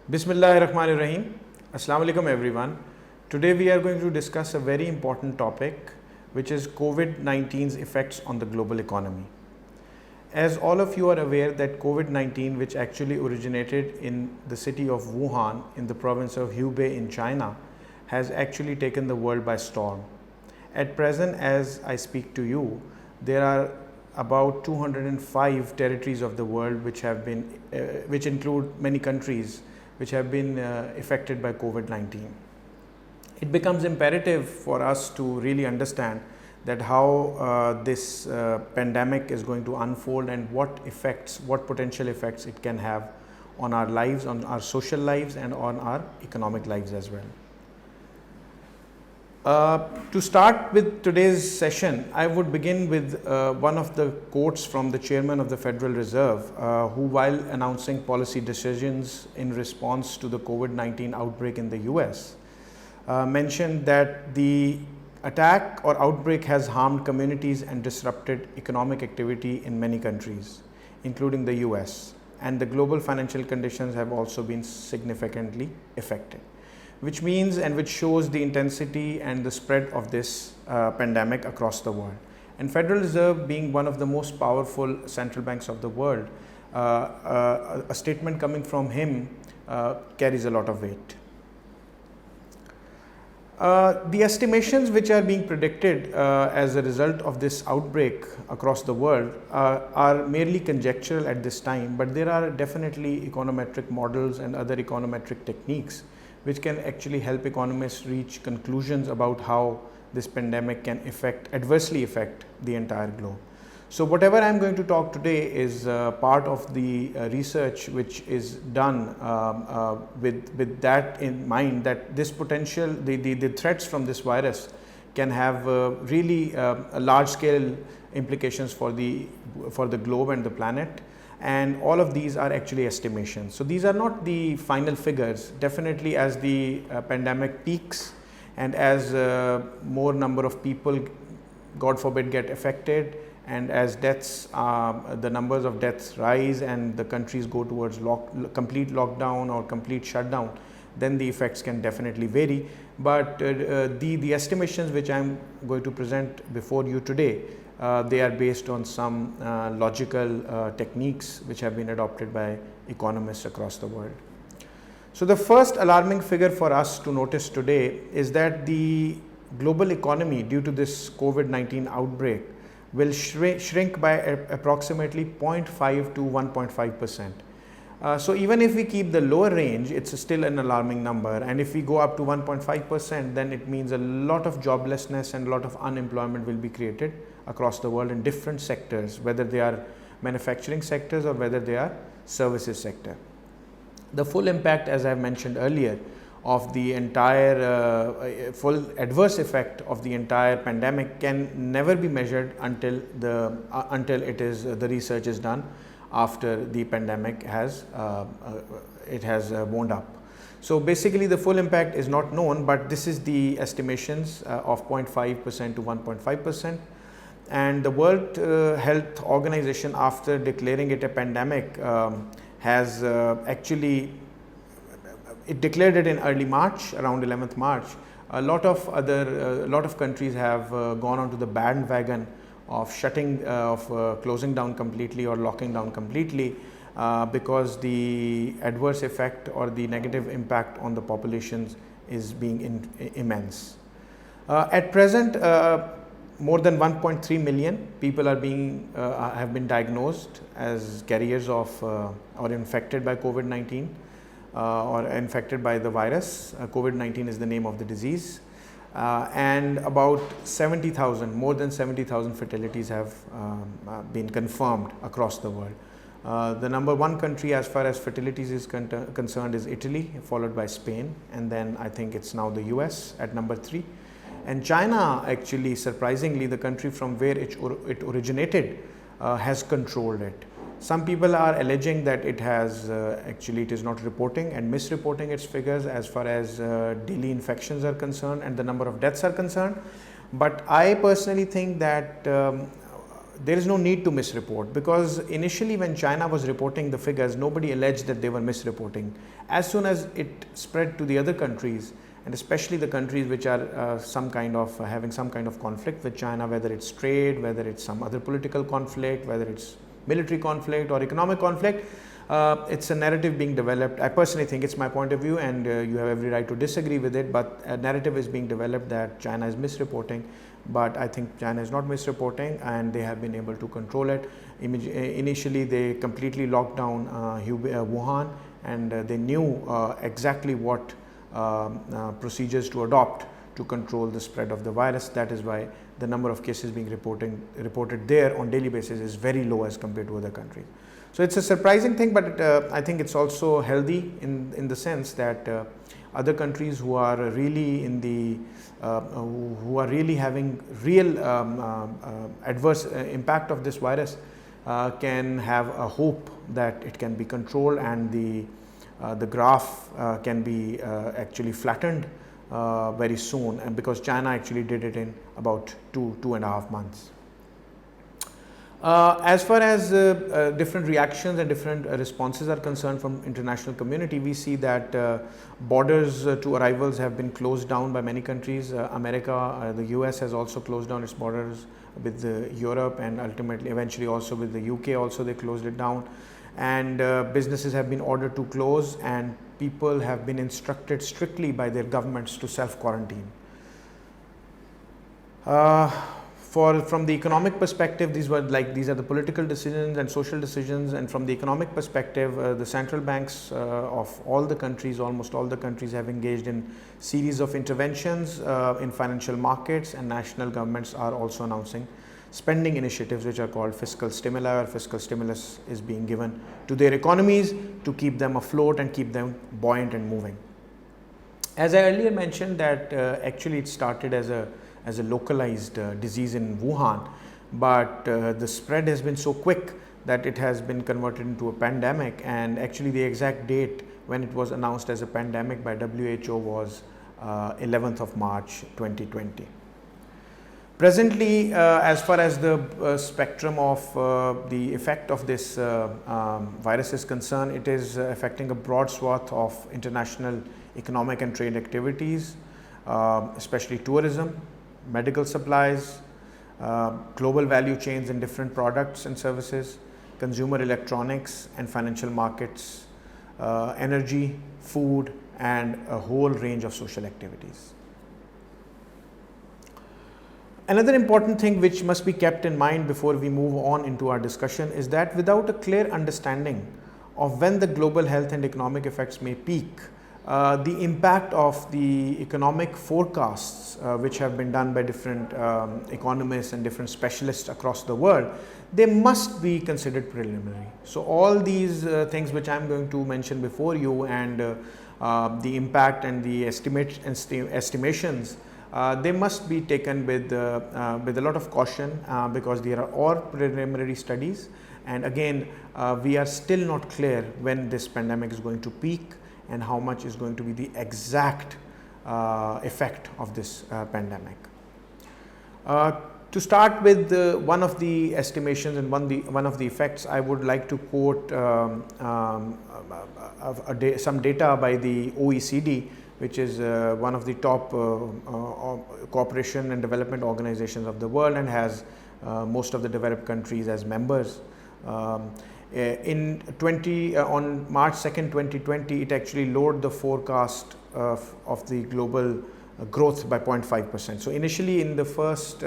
Bismillahirrahmanirrahim. Assalamu alaikum everyone. Today we are going to discuss a very important topic, which is COVID-19's effects on the global economy. As all of you are aware that COVID-19, which actually originated in the city of Wuhan in the province of Hubei in China, has actually taken the world by storm. At present, as I speak to you, there are about 205 territories of the world which include many countries which have been affected by COVID-19. It becomes imperative for us to really understand that how this pandemic is going to unfold and what potential effects it can have on our lives, on our social lives and on our economic lives as well. To start with today's session, I would begin with one of the quotes from the chairman of the Federal Reserve, who, while announcing policy decisions in response to the COVID-19 outbreak in the US, mentioned that the attack or outbreak has harmed communities and disrupted economic activity in many countries, including the US, and the global financial conditions have also been significantly affected. Which means and which shows the intensity and the spread of this pandemic across the world. And Federal Reserve, being one of the most powerful central banks of the world, a statement coming from him carries a lot of weight. The estimations which are being predicted as a result of this outbreak across the world are merely conjectural at this time, but there are definitely econometric models and other econometric techniques which can actually help economists reach conclusions about how this pandemic can adversely affect the entire globe. So whatever I am going to talk today is part of the research which is done with that in mind, that this potential, the threats from this virus can have really large scale implications for the globe and the planet. And all of these are actually estimations. So these are not the final figures. Definitely as the pandemic peaks and as more number of people, God forbid, get affected, and as deaths, the numbers of deaths rise and the countries go towards complete lockdown or complete shutdown, then the effects can definitely vary. But the estimations which I am going to present before you today, they are based on some logical techniques which have been adopted by economists across the world. So the first alarming figure for us to notice today is that the global economy, due to this COVID-19 outbreak, will shrink by approximately 0.5 to 1.5%. So even if we keep the lower range, it's still an alarming number, and if we go up to 1.5%, then it means a lot of joblessness and a lot of unemployment will be created across the world in different sectors, whether they are manufacturing sectors or whether they are services sector. The full impact, as I mentioned earlier, of the entire full adverse effect of the entire pandemic can never be measured until the research is done after the pandemic has wound up. So basically the full impact is not known, but this is the estimations of 0.5% to 1.5%. And the World Health Organization, after declaring it a pandemic, has it declared it in early March, around 11th March. A lot of countries have gone onto the bandwagon of closing down completely or locking down completely because the adverse effect or the negative impact on the populations is being immense. At present, more than 1.3 million people are have been diagnosed as carriers of or infected by COVID-19 or infected by the virus. COVID-19 is the name of the disease. And about 70,000, more than 70,000 fatalities have been confirmed across the world. The number one country as far as fatalities is concerned is Italy, followed by Spain, and then I think it's now the US at number 3. And China, actually, surprisingly, the country from where it originated, has controlled it. Some people are alleging that it is not reporting and misreporting its figures as far as daily infections are concerned and the number of deaths are concerned. But I personally think that there is no need to misreport, because initially when China was reporting the figures, nobody alleged that they were misreporting. As soon as it spread to the other countries, and especially the countries which are having some kind of conflict with China, whether it's trade, whether it's some other political conflict, whether it's military conflict or economic conflict, it's a narrative being developed. I personally think, it's my point of view, and you have every right to disagree with it, but a narrative is being developed that China is misreporting. But I think China is not misreporting, and they have been able to control it. Initially, they completely locked down Wuhan, and they knew exactly what procedures to adopt to control the spread of the virus. That is why the number of cases being reported there on daily basis is very low as compared to other countries. So it's a surprising thing, but I think it's also healthy in the sense that other countries who are really who are really having real adverse impact of this virus can have a hope that it can be controlled, and the graph can be actually flattened very soon, and because China actually did it in about 2.5 months. As far as different reactions and different responses are concerned from international community, we see that borders to arrivals have been closed down by many countries. America, the US has also closed down its borders with Europe, and eventually also with the UK also they closed it down, and businesses have been ordered to close, and people have been instructed strictly by their governments to self-quarantine. From the economic perspective, these are the political decisions and social decisions, and from the economic perspective, the central banks of all the countries, almost all the countries, have engaged in series of interventions in financial markets, and national governments are also announcing spending initiatives which are called fiscal stimuli, or fiscal stimulus is being given to their economies to keep them afloat and keep them buoyant and moving. As I earlier mentioned, that actually it started as a localized disease in Wuhan, but the spread has been so quick that it has been converted into a pandemic, and actually the exact date when it was announced as a pandemic by WHO was 11th of March 2020. Presently, as far as the spectrum of the effect of this virus is concerned, it is affecting a broad swath of international economic and trade activities, especially tourism, medical supplies, global value chains in different products and services, consumer electronics and financial markets, energy, food, and a whole range of social activities. Another important thing which must be kept in mind before we move on into our discussion is that without a clear understanding of when the global health and economic effects may peak, the impact of the economic forecasts which have been done by different economists and different specialists across the world, they must be considered preliminary. So all these things which I am going to mention before you, and the impact and the estimations, they must be taken with a lot of caution, because they are all preliminary studies, and again we are still not clear when this pandemic is going to peak and how much is going to be the exact effect of this pandemic. To start with one of the estimations and one of the effects, I would like to quote some data by the OECD, which is one of the top cooperation and development organizations of the world, and has most of the developed countries as members. On March 2nd, 2020, it actually lowered the forecast of the global growth by 0.5%. So initially, in the first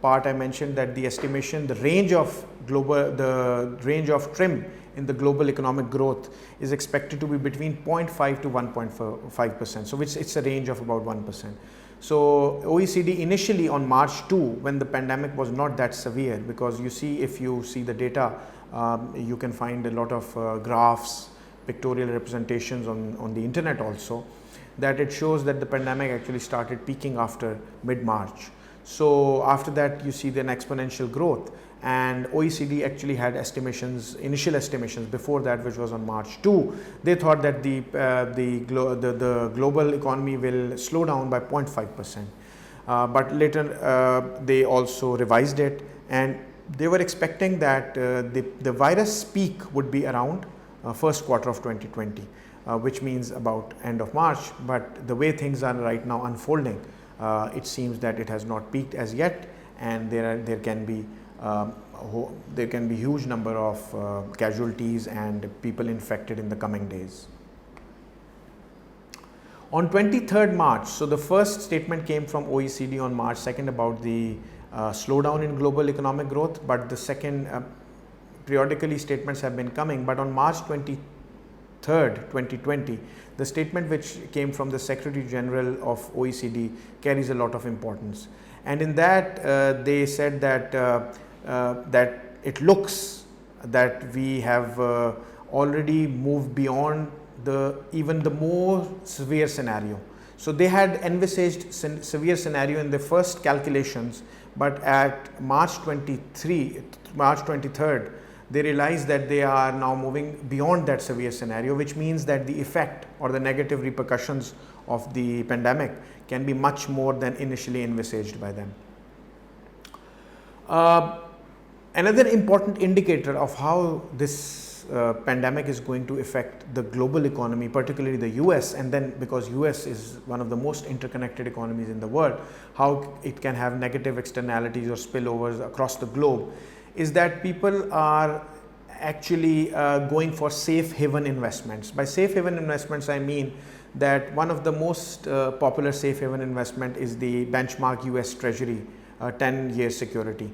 part, I mentioned that the estimation, the range of trim in the global economic growth is expected to be between 0.5 to 1.5%. So it's a range of about 1%. So OECD initially on March 2, when the pandemic was not that severe, because you see, if you see the data, you can find a lot of graphs, pictorial representations on the internet also, that it shows that the pandemic actually started peaking after mid-March. So after that, you see an exponential growth, and OECD actually had initial estimations before that, which was on March 2. They thought that the global economy will slow down by 0.5%, but later they also revised it, and they were expecting that the virus peak would be around first quarter of 2020, which means about end of March. But the way things are right now unfolding, it seems that it has not peaked as yet, and there can be huge number of casualties and people infected in the coming days. On 23rd March, so the first statement came from OECD on March 2nd about the slowdown in global economic growth, but the second, periodically statements have been coming, but on March 23rd, 2020, the statement which came from the Secretary General of OECD carries a lot of importance. And in that, they said that that it looks that we have already moved beyond even the more severe scenario. So they had envisaged severe scenario in the first calculations, but at March 23rd, they realized that they are now moving beyond that severe scenario, which means that the effect or the negative repercussions of the pandemic can be much more than initially envisaged by them. Another important indicator of how this pandemic is going to affect the global economy, particularly the US, and then because US is one of the most interconnected economies in the world, how it can have negative externalities or spillovers across the globe, is that people are actually going for safe haven investments. By safe haven investments, I mean that one of the most popular safe haven investment is the benchmark US Treasury 10-year security,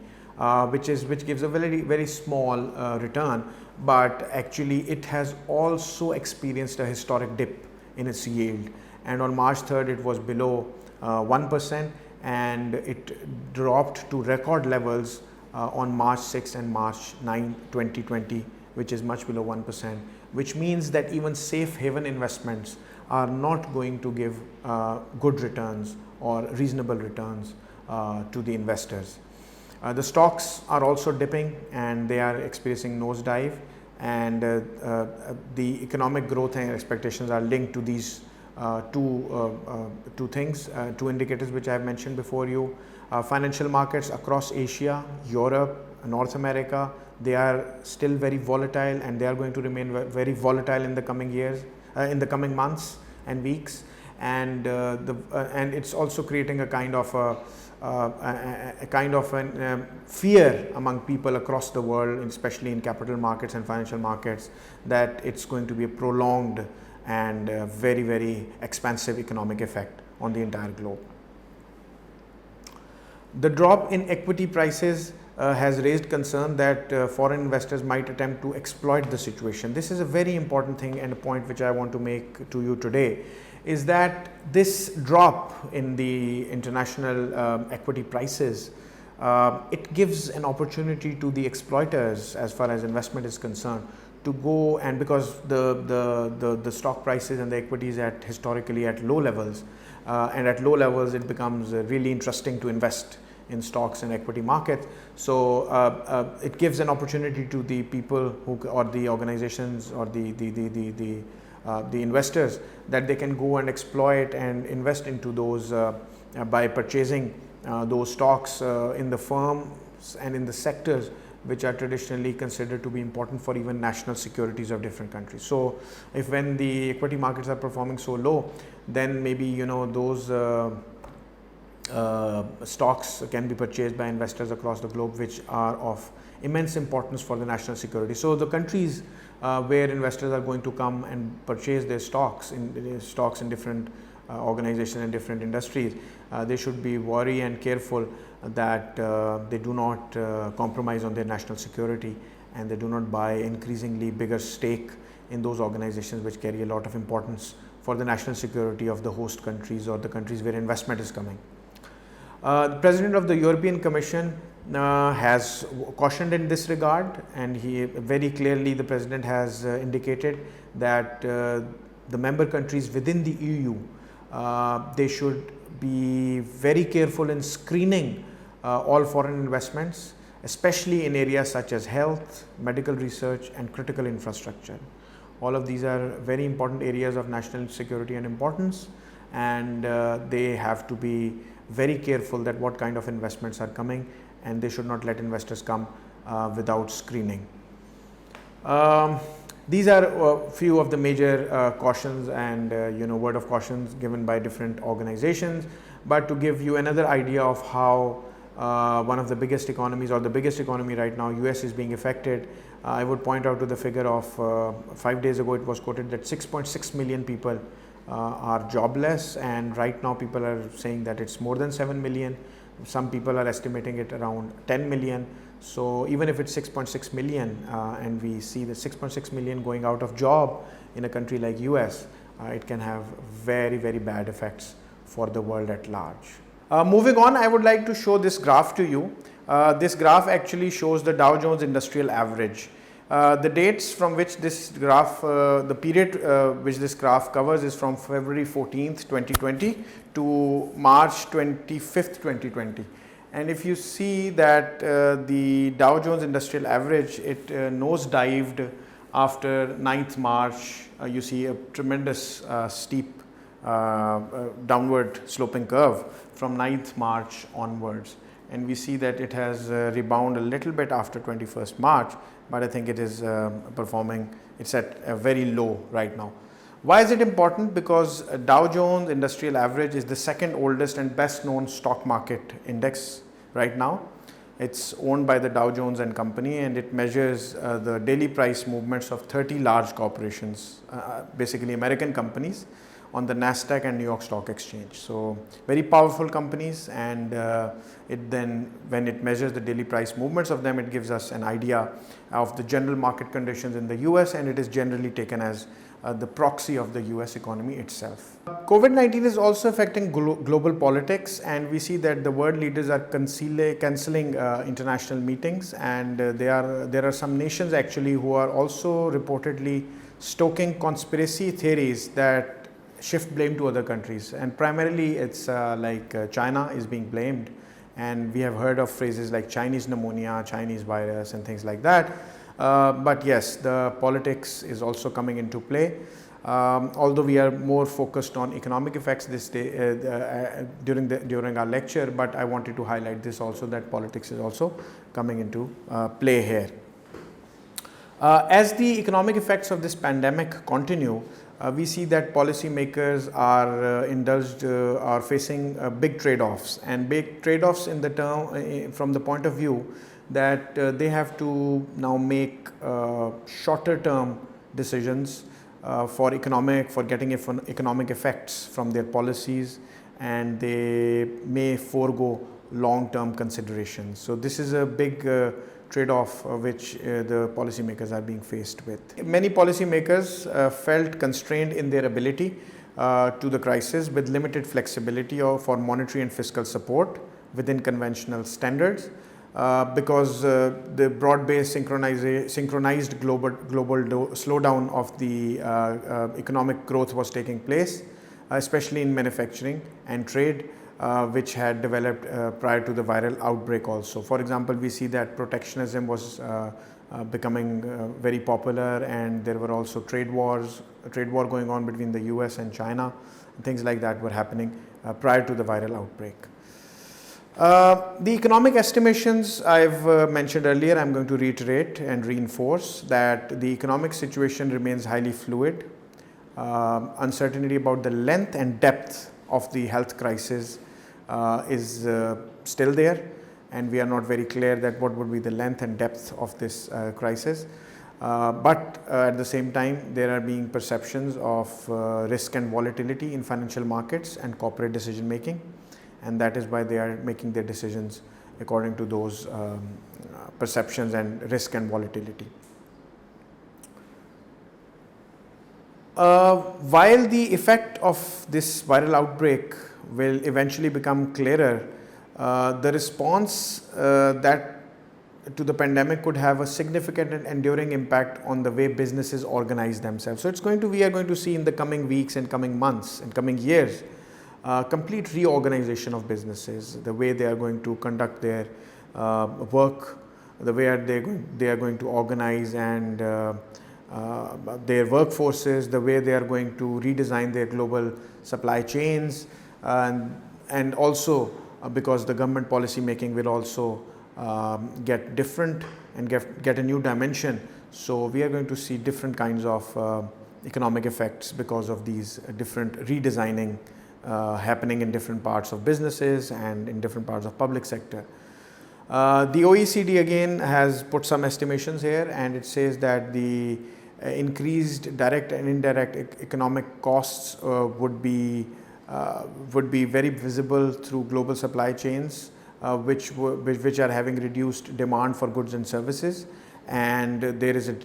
which gives a very small return, but actually it has also experienced a historic dip in its yield, and on March 3rd it was below 1%, and it dropped to record levels on March 6 and March 9, 2020, which is much below 1%, which means that even safe haven investments are not going to give good returns or reasonable returns to the investors. The stocks are also dipping and they are experiencing nosedive, and the economic growth and expectations are linked to these two things, two indicators which I have mentioned before you. Financial markets across Asia, Europe, North America, they are still very volatile, and they are going to remain very volatile in the coming years, in the coming months and weeks, and it's also creating a kind of fear among people across the world, especially in capital markets and financial markets, that it's going to be a prolonged and very expansive economic effect on the entire globe. The drop in equity prices has raised concern that foreign investors might attempt to exploit the situation. This is a very important thing, and a point which I want to make to you today is that this drop in the international equity prices, it gives an opportunity to the exploiters as far as investment is concerned to go, and because the stock prices and the equities at historically at low levels, and at low levels it becomes really interesting to invest in stocks and equity markets. So it gives an opportunity to the people who, or the organizations, or the investors, that they can go and exploit and invest into those by purchasing those stocks in the firms and in the sectors which are traditionally considered to be important for even national securities of different countries. So if when the equity markets are performing so low, then maybe those stocks can be purchased by investors across the globe, which are of immense importance for the national security. So the countries where investors are going to come and purchase their stocks in different organizations and different industries, they should be wary and careful that they do not compromise on their national security, and they do not buy increasingly bigger stake in those organizations which carry a lot of importance for the national security of the host countries or the countries where investment is coming. The President of the European Commission has cautioned in this regard, and he very clearly, the President has indicated that the member countries within the EU, they should be very careful in screening all foreign investments, especially in areas such as health, medical research and critical infrastructure. All of these are very important areas of national security and importance, and they have to be very careful that what kind of investments are coming, and they should not let investors come without screening. These are a few of the major cautions and word of cautions given by different organizations. But to give you another idea of how one of the biggest economies, or the biggest economy right now, US, is being affected, I would point out to the figure of 5 days ago it was quoted that 6.6 million people are jobless, and right now people are saying that it's more than 7 million. Some people are estimating it around 10 million. So even if it's 6.6 million and we see the 6.6 million going out of job in a country like US, it can have very, very bad effects for the world at large. Moving on, I would like to show this graph to you. This graph actually shows the Dow Jones Industrial Average. The dates from which this graph, the period which this graph covers is from February 14th, 2020 to March 25th, 2020. And if you see that the Dow Jones Industrial Average, it nosedived after 9th March. You see a tremendous steep downward sloping curve from 9th March onwards. And we see that it has rebounded a little bit after 21st March, but I think it is performing, it's at a very low right now. Why is it important? Because Dow Jones Industrial Average is the second oldest and best known stock market index right now. It's owned by the Dow Jones and Company, and it measures the daily price movements of 30 large corporations, basically American companies, on the NASDAQ and New York Stock Exchange. So very powerful companies, and when it measures the daily price movements of them, it gives us an idea of the general market conditions in the US, and it is generally taken as the proxy of the US economy itself. Covid-19 is also affecting global politics, and we see that the world leaders are cancelling international meetings, and there are some nations actually who are also reportedly stoking conspiracy theories that shift blame to other countries, and primarily it's like China is being blamed, and we have heard of phrases like Chinese pneumonia, Chinese virus and things like that. But yes, the politics is also coming into play. Although we are more focused on economic effects this day during our lecture, but I wanted to highlight this also, that politics is also coming into play here. As the economic effects of this pandemic continue, we see that policymakers are facing big trade-offs, and big trade-offs in the term from the point of view that they have to now make shorter term decisions for getting economic effects from their policies, and they may forego long term considerations. So this is a big trade-off which the policymakers are being faced with. Many policymakers felt constrained in their ability to the crisis, with limited flexibility for monetary and fiscal support within conventional standards, because the broad-based synchronized global slowdown of the economic growth was taking place, especially in manufacturing and trade, which had developed prior to the viral outbreak also. For example, we see that protectionism was becoming very popular, and there were also trade war going on between the US and China. Things like that were happening prior to the viral outbreak. The economic estimations I've mentioned earlier, I'm going to reiterate and reinforce that the economic situation remains highly fluid. Uncertainty about the length and depth of the health crisis is still there, and we are not very clear that what would be the length and depth of this crisis. But at the same time, there are being perceptions of risk and volatility in financial markets and corporate decision making, and that is why they are making their decisions according to those perceptions and risk and volatility. While the effect of this viral outbreak will eventually become clearer, the response to the pandemic could have a significant and enduring impact on the way businesses organize themselves. So we are going to see in the coming weeks and coming months and coming years complete reorganization of businesses, the way they are going to conduct their work, the way they are going to organize and their workforces, the way they are going to redesign their global supply chains, and also because the government policy making will also get different and get a new dimension. So we are going to see different kinds of economic effects because of these different redesigning happening in different parts of businesses and in different parts of public sector. The OECD again has put some estimations here, and it says that the increased direct and indirect economic costs would be very visible through global supply chains, which are having reduced demand for goods and services, and there is a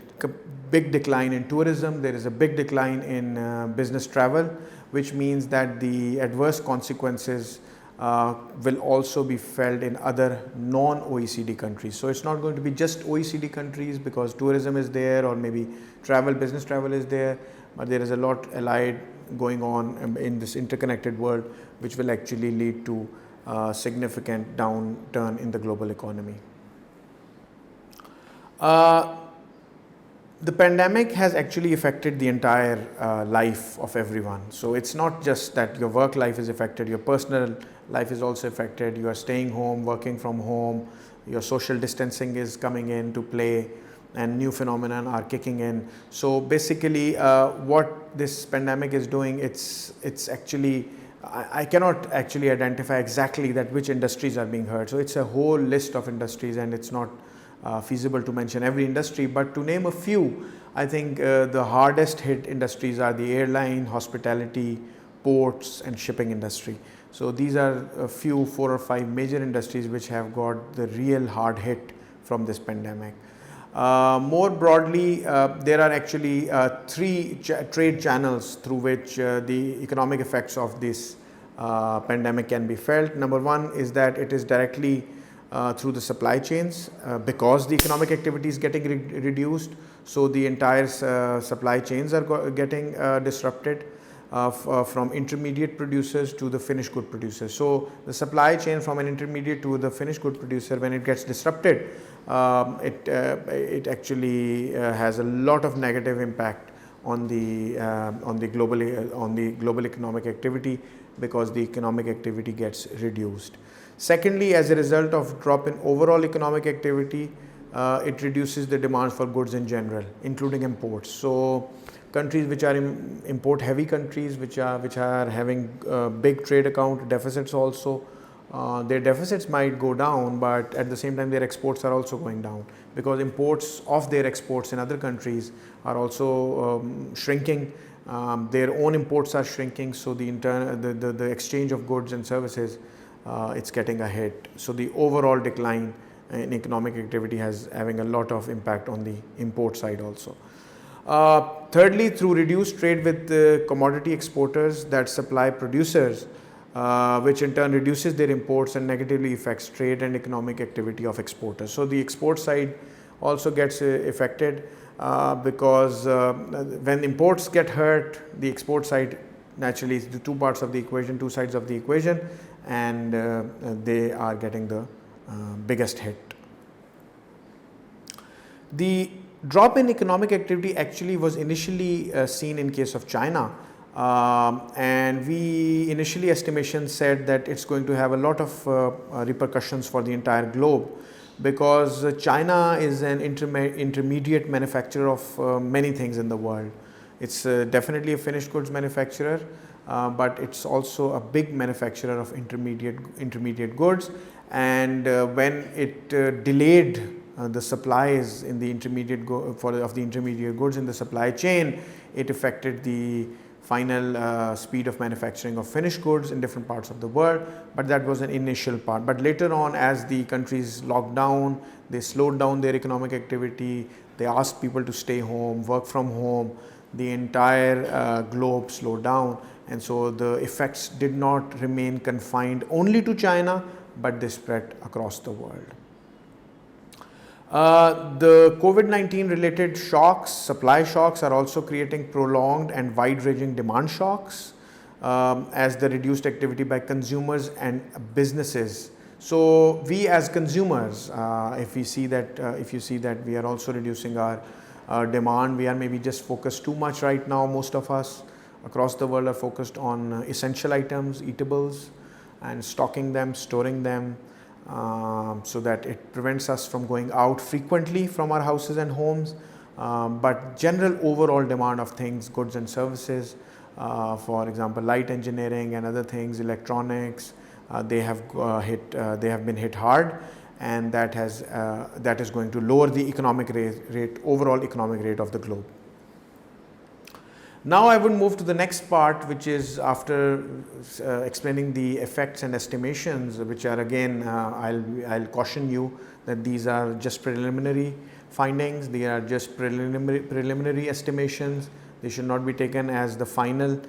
big decline in tourism, there is a big decline in business travel, which means that the adverse consequences will also be felt in other non-OECD countries. So it's not going to be just OECD countries because tourism is there, or maybe business travel is there, but there is a lot allied going on in this interconnected world, which will actually lead to significant downturn in the global economy. The pandemic has actually affected the entire life of everyone. So it's not just that your work life is affected, your personal life is also affected. You are staying home, working from home, your social distancing is coming into play, and new phenomena are kicking in. So basically what this pandemic is doing, it's actually, I cannot actually identify exactly that which industries are being hurt. So it's a whole list of industries, and it's not feasible to mention every industry, but to name a few, I think the hardest hit industries are the airline, hospitality, ports, and shipping industry. So these are a few, 4 or 5 major industries which have got the real hard hit from this pandemic. More broadly, there are actually 3 trade channels through which the economic effects of this pandemic can be felt. Number 1 is that it is directly through the supply chains, because the economic activity is getting reduced, so the entire supply chains are getting disrupted from intermediate producers to the finished good producers. So the supply chain from an intermediate to the finished good producer, when it gets disrupted, it actually has a lot of negative impact on the global economic activity, because the economic activity gets reduced. Secondly, as a result of drop in overall economic activity, it reduces the demand for goods in general, including imports. So countries which are import heavy countries, which are having big trade account deficits also, their deficits might go down, but at the same time their exports are also going down, because imports of their exports in other countries are also shrinking. Their own imports are shrinking, so the exchange of goods and services, it's getting a hit. So the overall decline in economic activity having a lot of impact on the import side also. Thirdly, through reduced trade with commodity exporters that supply producers, which in turn reduces their imports and negatively affects trade and economic activity of exporters. So the export side also gets affected, because when imports get hurt, the export side naturally is the two sides of the equation, and they are getting the biggest hit. The drop in economic activity actually was initially seen in case of China, and initially estimations said that it's going to have a lot of repercussions for the entire globe, because China is an intermediate manufacturer of many things in the world. It's definitely a finished goods manufacturer, but it's also a big manufacturer of intermediate goods, and when it delayed the supplies in the intermediate goods in the supply chain, it affected the final speed of manufacturing of finished goods in different parts of the world, but that was an initial part. But later on, as the countries locked down, they slowed down their economic activity, they asked people to stay home, work from home, the entire globe slowed down, and so the effects did not remain confined only to China, but they spread across the world. The COVID-19 related shocks, supply shocks, are also creating prolonged and wide-ranging demand shocks as the reduced activity by consumers and businesses. So we as consumers, if you see that we are also reducing our demand, we are maybe just focused too much right now. Most of us across the world are focused on essential items, eatables, and stocking them, storing them. so that it prevents us from going out frequently from our houses and homes. But general overall demand of things, goods and services, for example, light engineering and other things, electronics, they have been hit hard, and that is going to lower the economic overall economic rate of the globe. Now I would move to the next part, which is after explaining the effects and estimations, which are again, I'll caution you that these are just preliminary findings. They are just preliminary estimations. They should not be taken as the final.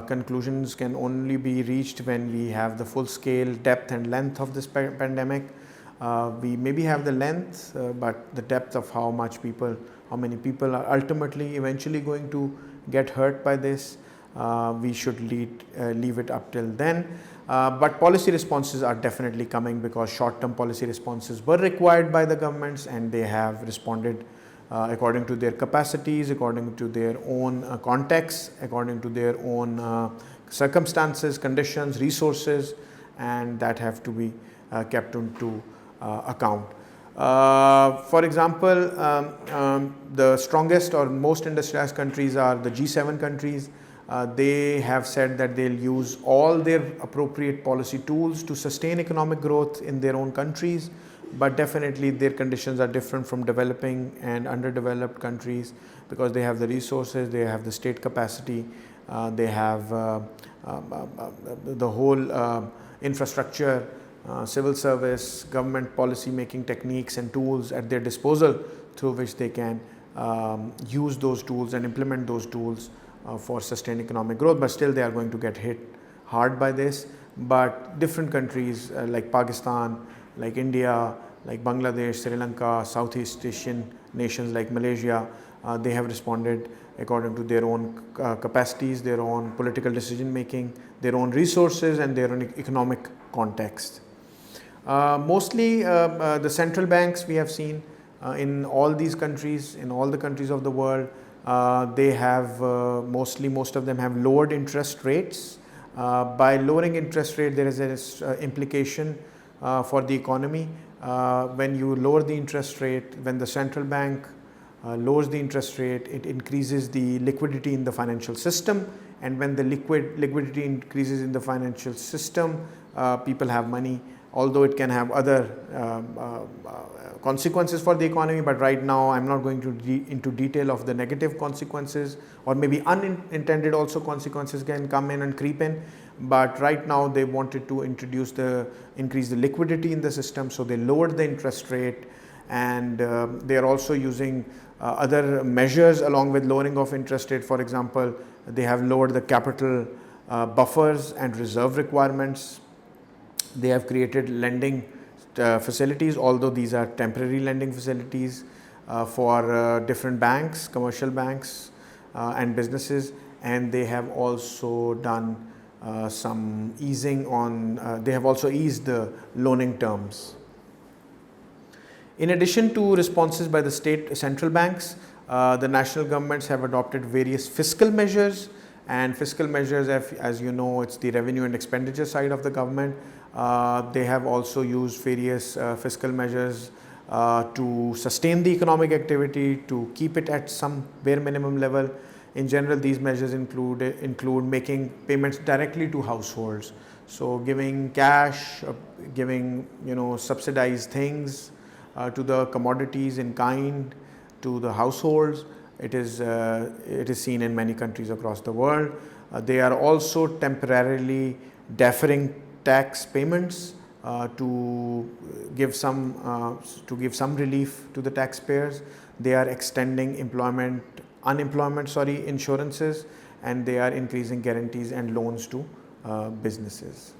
Conclusions can only be reached when we have the full scale, depth and length of this pandemic. We maybe have the length, but the depth of how many people are ultimately eventually going to get hurt by this, we should leave it up till then. But policy responses are definitely coming, because short-term policy responses were required by the governments, and they have responded according to their capacities, according to their own context, according to their own circumstances, conditions, resources, and that have to be kept into account. For example, the strongest or most industrialized countries are the G7 countries. They have said that they'll use all their appropriate policy tools to sustain economic growth in their own countries, but definitely their conditions are different from developing and underdeveloped countries, because they have the resources, they have the state capacity, they have the whole infrastructure, civil service, government policy making techniques and tools at their disposal, through which they can use those tools and implement those tools for sustained economic growth. But still they are going to get hit hard by this. But different countries like Pakistan, like India, like Bangladesh, Sri Lanka, Southeast Asian nations like Malaysia, they have responded according to their own capacities, their own political decision making, their own resources and their own economic context. Mostly the central banks, we have seen in all these countries, in all the countries of the world, they have most of them have lowered interest rates. By lowering interest rate, there is an implication for the economy. When you lower the interest rate, when the central bank lowers the interest rate, it increases the liquidity in the financial system, and when the liquidity increases in the financial system, people have money. Although it can have other consequences for the economy, but right now I'm not going to into detail of the negative consequences, or maybe unintended also consequences can come in and creep in. But right now they wanted to increase the liquidity in the system, so they lowered the interest rate, and they are also using other measures along with lowering of interest rate. For example, they have lowered the capital buffers and reserve requirements. They have created lending facilities, although these are temporary lending facilities for different banks, commercial banks and businesses, and they have also done some easing on, they have also eased the loaning terms. In addition to responses by the state central banks, the national governments have adopted various fiscal measures, and fiscal measures, as you know, it's the revenue and expenditure side of the government. They have also used various fiscal measures to sustain the economic activity, to keep it at some bare minimum level. In general, these measures include making payments directly to households. So giving cash, giving subsidized things to the commodities in kind to the households. It is seen in many countries across the world. They are also temporarily deferring tax payments to give some relief to the taxpayers. They are extending unemployment insurances, and they are increasing guarantees and loans to businesses.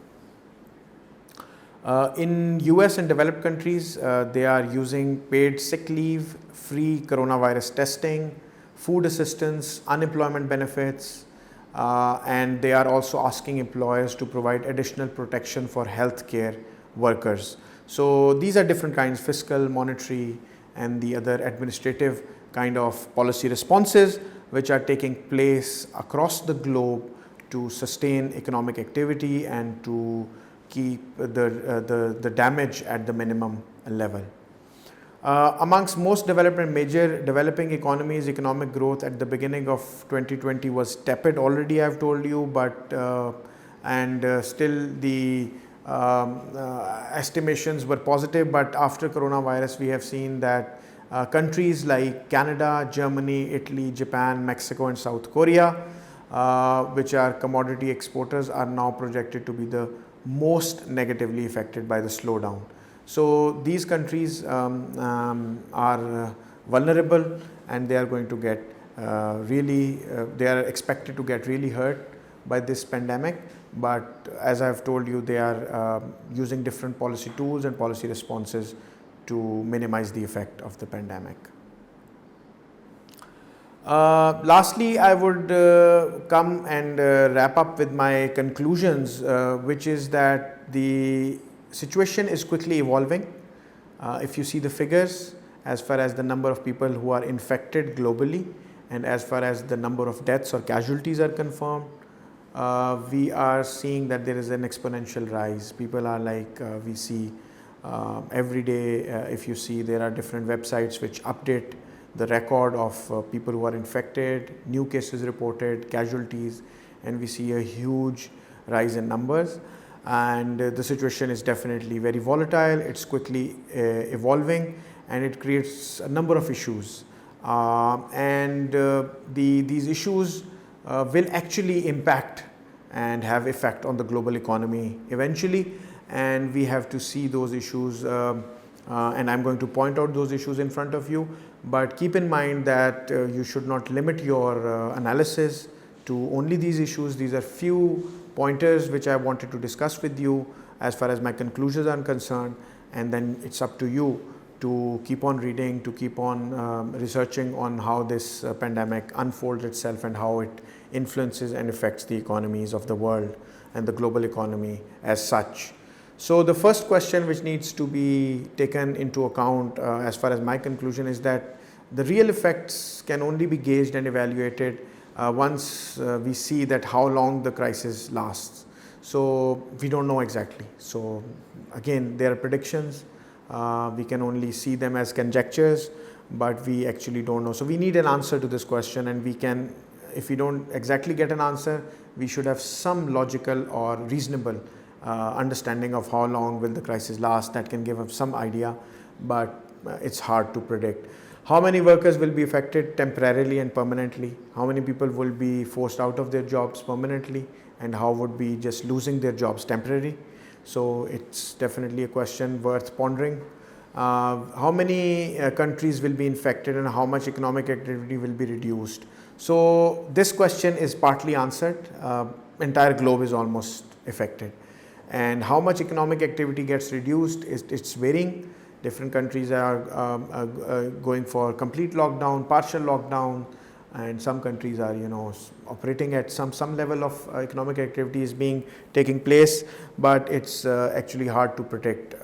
In US and developed countries, they are using paid sick leave, free coronavirus testing, food assistance, unemployment benefits, and they are also asking employers to provide additional protection for healthcare workers. So these are different kinds: fiscal, monetary, and the other administrative kind of policy responses which are taking place across the globe to sustain economic activity and to keep the damage at the minimum level. Amongst most developed and major developing economies, economic growth at the beginning of 2020 was tepid already, I've told you, but still the estimations were positive, but after coronavirus we have seen that countries like Canada, Germany, Italy, Japan, Mexico and South Korea, which are commodity exporters, are now projected to be the most negatively affected by the slowdown. So these countries are vulnerable, and they are going to get they are expected to get really hurt by this pandemic. But as I have told you, they are using different policy tools and policy responses to minimize the effect of the pandemic. Lastly, I would come and wrap up with my conclusions, which is that the situation is quickly evolving. If you see the figures, as far as the number of people who are infected globally, and as far as the number of deaths or casualties are confirmed, we are seeing that there is an exponential rise. People are like, we see every day, if you see, there are different websites which update the record of people who are infected, new cases reported, casualties, and we see a huge rise in numbers. And the situation is definitely very volatile, it's quickly evolving, and it creates a number of issues. These issues will actually impact and have effect on the global economy eventually, and we have to see those issues, and I'm going to point out those issues in front of you. But keep in mind that you should not limit your analysis to only these issues. These are few pointers which I wanted to discuss with you as far as my conclusions are concerned, and then it's up to you to keep on reading, to keep on researching on how this pandemic unfolds itself and how it influences and affects the economies of the world and the global economy as such. So the first question which needs to be taken into account as far as my conclusion is that the real effects can only be gauged and evaluated once we see that how long the crisis lasts. So we don't know exactly. So again, there are predictions. We can only see them as conjectures, but we actually don't know. So we need an answer to this question, and we can, if we don't exactly get an answer, we should have some logical or reasonable understanding of how long will the crisis last. That can give us some idea, but it's hard to predict. How many workers will be affected temporarily and permanently? How many people will be forced out of their jobs permanently, and how would be just losing their jobs temporarily? So it's definitely a question worth pondering. How many countries will be infected, and how much economic activity will be reduced? So this question is partly answered. Entire globe is almost affected. And how much economic activity gets reduced, it's varying. Different countries are going for complete lockdown, partial lockdown, and some countries are, operating at some level of economic activity is taking place, but it's actually hard to predict.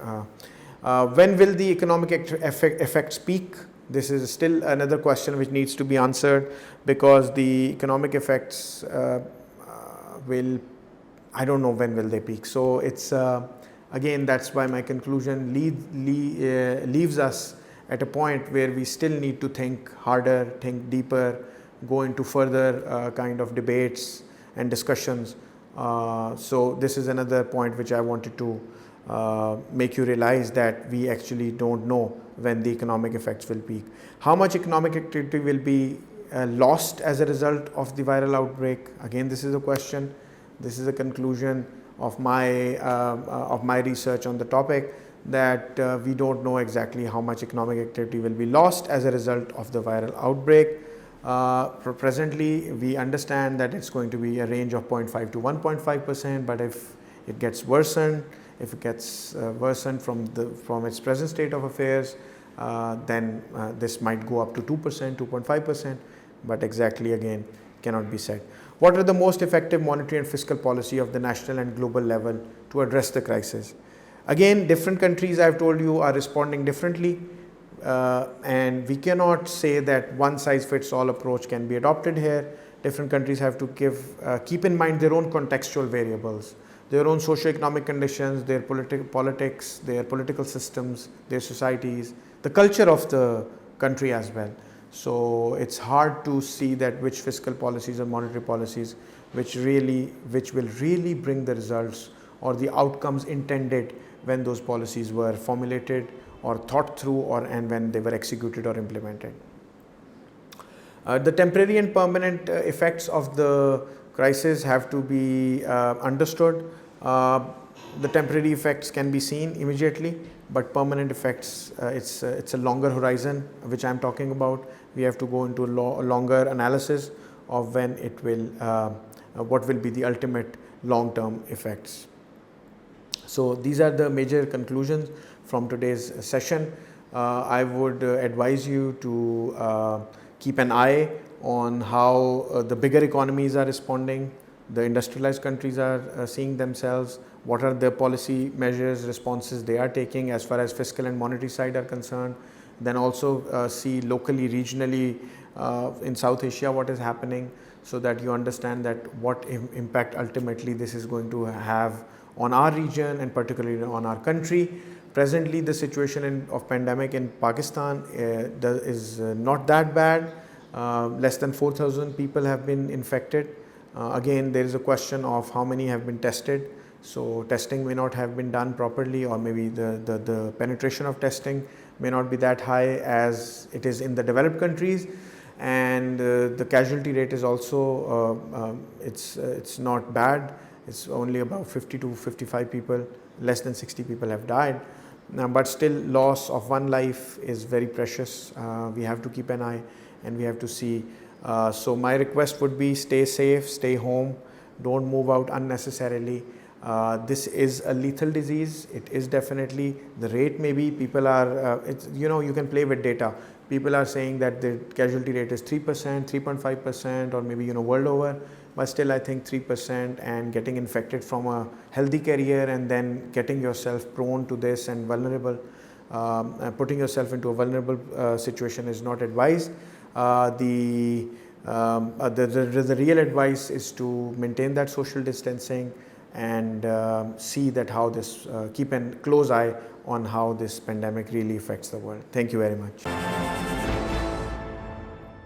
When will the economic effects peak? This is still another question which needs to be answered, because the economic effects I don't know when will they peak. So it's again, that's why my conclusion leaves us at a point where we still need to think harder, think deeper, go into further kind of debates and discussions. So this is another point which I wanted to make you realize, that we actually don't know when the economic effects will peak. How much economic activity will be lost as a result of the viral outbreak? Again, this is a question. This is a conclusion of my research on the topic, that we don't know exactly how much economic activity will be lost as a result of the viral outbreak. Presently, we understand that it's going to be a range of 0.5 to 1.5%, but if it gets worsened, from its present state of affairs, then this might go up to 2%, 2.5%, but exactly again cannot be said. What are the most effective monetary and fiscal policy of the national and global level to address the crisis? Again, different countries, I've told you, are responding differently, and we cannot say that one size fits all approach can be adopted here. Different countries have to keep in mind their own contextual variables. their own socio-economic conditions, their politics, their political systems, their societies, the culture of the country as well. So it's hard to see that which fiscal policies or monetary policies which will really bring the results or the outcomes intended when those policies were formulated or thought through and when they were executed or implemented. The temporary and permanent effects of the crisis have to be understood. The temporary effects can be seen immediately, but permanent effects, it's a longer horizon which I am talking about. We have to go into a longer analysis of when it will, what will be the ultimate long-term effects. So these are the major conclusions from today's session. I would advise you to keep an eye on how the bigger economies are responding, the industrialized countries are seeing themselves, what are the policy measures, responses they are taking as far as fiscal and monetary side are concerned. Then also see locally, regionally in South Asia what is happening, so that you understand that what impact ultimately this is going to have on our region and particularly on our country. Presently, the situation of pandemic in Pakistan is not that bad. Less than 4,000 people have been infected. Again, there is a question of how many have been tested. So testing may not have been done properly, or maybe the penetration of testing may not be that high as it is in the developed countries. And the casualty rate is also, it's not bad. It's only about 50 to 55 people, less than 60 people have died. But still, loss of one life is very precious. We have to keep an eye and we have to see. So my request would be, stay safe, stay home, don't move out unnecessarily. This is a lethal disease. It is definitely, the rate maybe people are, you can play with data. People are saying that the casualty rate is 3%, 3.5%, or maybe, world over. But still, I think 3% and getting infected from a healthy carrier and then getting yourself prone to this and vulnerable, putting yourself into a vulnerable situation is not advised. The real advice is to maintain that social distancing and see that how this, keep a close eye on how this pandemic really affects the world. Thank you very much.